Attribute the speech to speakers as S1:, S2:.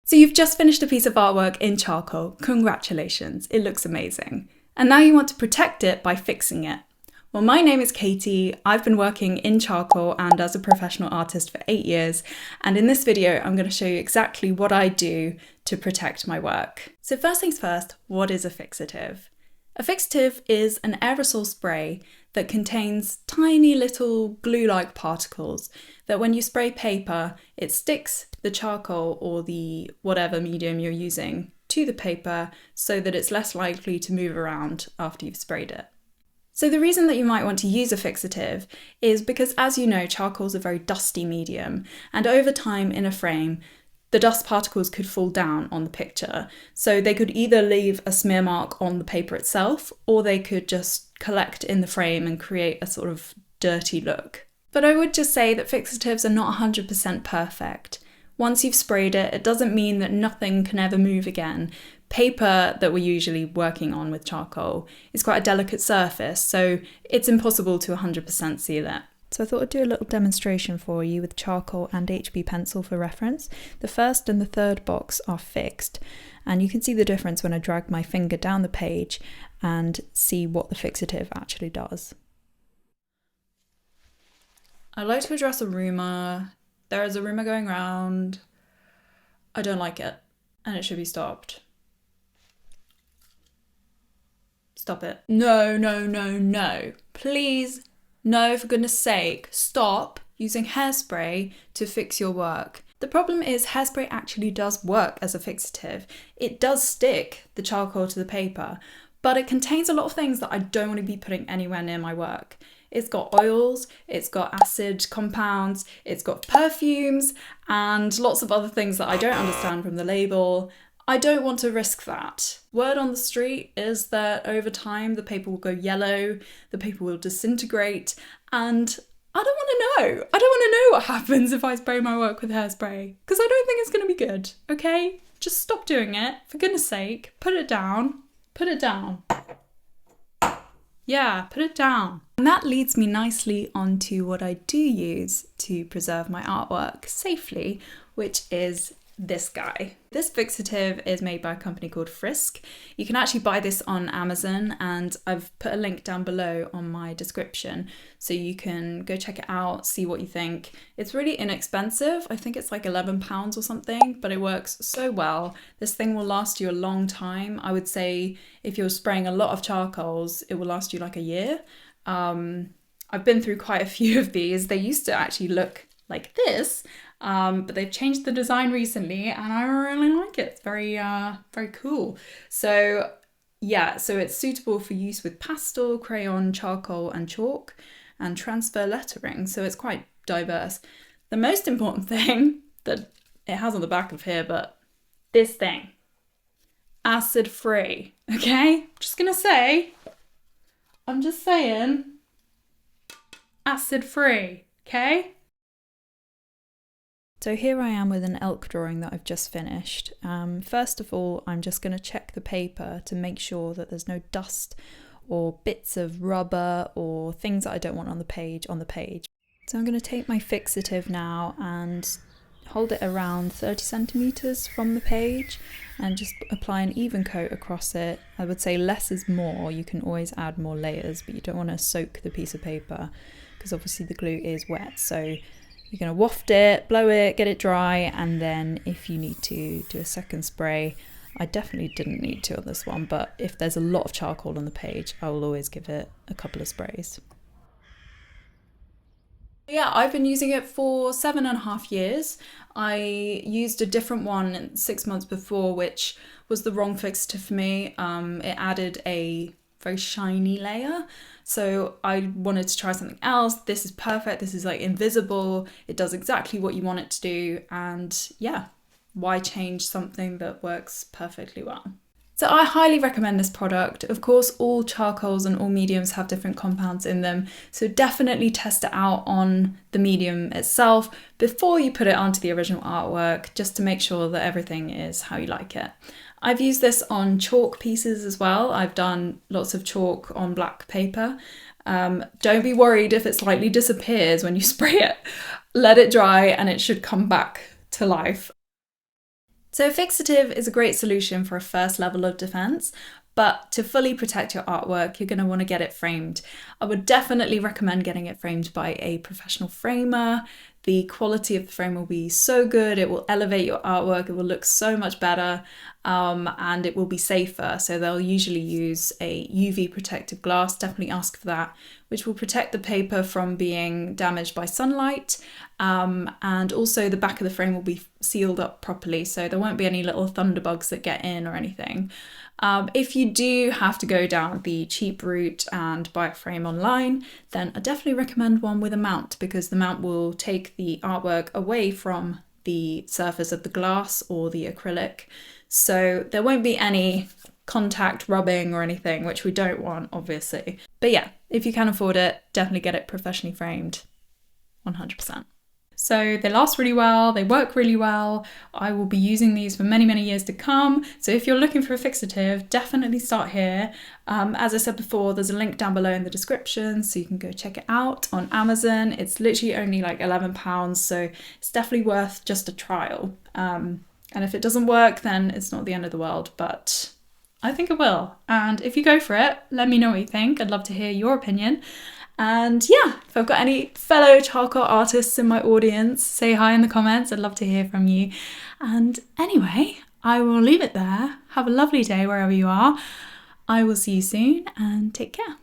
S1: So you've just finished a piece of artwork in charcoal. Congratulations, it looks amazing. And now you want to protect it by fixing it. Well, my name is Katie. I've been working in charcoal and as a professional artist for 8 years. And in this video, I'm going to show you exactly what I do to protect my work. So first things first, what is a fixative? A fixative is an aerosol spray that contains tiny little glue-like particles that when you spray paper, it sticks the charcoal or the whatever medium you're using to the paper so that it's less likely to move around after you've sprayed it. So the reason that you might want to use a fixative is because, as you know, charcoal is a very dusty medium, and over time in a frame, the dust particles could fall down on the picture. So they could either leave a smear mark on the paper itself, or they could just collect in the frame and create a sort of dirty look. But I would just say that fixatives are not 100% perfect. Once you've sprayed it, it doesn't mean that nothing can ever move again. Paper that we're usually working on with charcoal is quite a delicate surface, so it's impossible to 100% seal it. So I thought I'd do a little demonstration for you with charcoal and HB pencil for reference. The first and the third box are fixed, and you can see the difference when I drag my finger down the page and see what the fixative actually does. I'd like to address a rumour. There is a rumour going around. I don't like it, and it should be stopped. Stop it. No, no, no, no. Please, no, for goodness sake, stop using hairspray to fix your work. The problem is hairspray actually does work as a fixative. It does stick the charcoal to the paper, but it contains a lot of things that I don't want to be putting anywhere near my work. It's got oils, it's got acid compounds, it's got perfumes, and lots of other things that I don't understand from the label. I don't want to risk that. Word on the street is that over time the paper will go yellow, the paper will disintegrate, and I don't want to know. I don't want to know what happens if I spray my work with hairspray, because I don't think it's going to be good, okay? Just stop doing it, for goodness sake. Put it down. Put it down. Yeah, put it down. And that leads me nicely onto what I do use to preserve my artwork safely, which is this guy. This fixative is made by a company called Frisk. You can actually buy this on Amazon, and I've put a link down below on my description so you can go check it out, see what you think. It's really inexpensive. I think it's like £11 or something, but it works so well. This thing will last you a long time. I would say if you're spraying a lot of charcoals, it will last you like a year. I've been through quite a few of these. They used to actually look like this, but they've changed the design recently and I really like it. It's very, very cool. So yeah, so it's suitable for use with pastel, crayon, charcoal and chalk and transfer lettering. So it's quite diverse. The most important thing that it has on the back of here, but this thing, acid free, okay? I'm just saying, acid free, okay? So here I am with an elk drawing that I've just finished. First of all, I'm just going to check the paper to make sure that there's no dust or bits of rubber or things that I don't want on the page. So I'm going to take my fixative now and hold it around 30 centimeters from the page and just apply an even coat across it. I would say less is more. You can always add more layers, but you don't want to soak the piece of paper because obviously the glue is wet. So you're going to waft it, blow it, get it dry, and then if you need to do a second spray, I definitely didn't need to on this one, but if there's a lot of charcoal on the page, I will always give it a couple of sprays. Yeah, I've been using it for 7.5 years. I used a different one 6 months before, which was the wrong fixative for me. It added a very shiny layer. So I wanted to try something else. This is perfect. This is like invisible. It does exactly what you want it to do. And yeah, why change something that works perfectly well? So I highly recommend this product. Of course, all charcoals and all mediums have different compounds in them. So definitely test it out on the medium itself before you put it onto the original artwork, just to make sure that everything is how you like it. I've used this on chalk pieces as well. I've done lots of chalk on black paper. Don't be worried if it slightly disappears when you spray it. Let it dry and it should come back to life. So fixative is a great solution for a first level of defense, but to fully protect your artwork, you're going to want to get it framed. I would definitely recommend getting it framed by a professional framer. The quality of the frame will be so good, it will elevate your artwork, it will look so much better, and it will be safer. So they'll usually use a UV protective glass, definitely ask for that, which will protect the paper from being damaged by sunlight, and also the back of the frame will be sealed up properly, so there won't be any little thunderbugs that get in or anything. If you do have to go down the cheap route and buy a frame online, then I definitely recommend one with a mount, because the mount will take the artwork away from the surface of the glass or the acrylic. So there won't be any contact rubbing or anything, which we don't want, obviously. But yeah, if you can afford it, definitely get it professionally framed, 100%. So they last really well, they work really well. I will be using these for many, many years to come. So if you're looking for a fixative, definitely start here. As I said before, there's a link down below in the description, so you can go check it out on Amazon. It's literally only like £11, so it's definitely worth just a trial. And if it doesn't work, then it's not the end of the world, but I think it will. And if you go for it, let me know what you think. I'd love to hear your opinion. And yeah, if I've got any fellow charcoal artists in my audience, say hi in the comments. I'd love to hear from you. And anyway, I will leave it there. Have a lovely day wherever you are. I will see you soon and take care.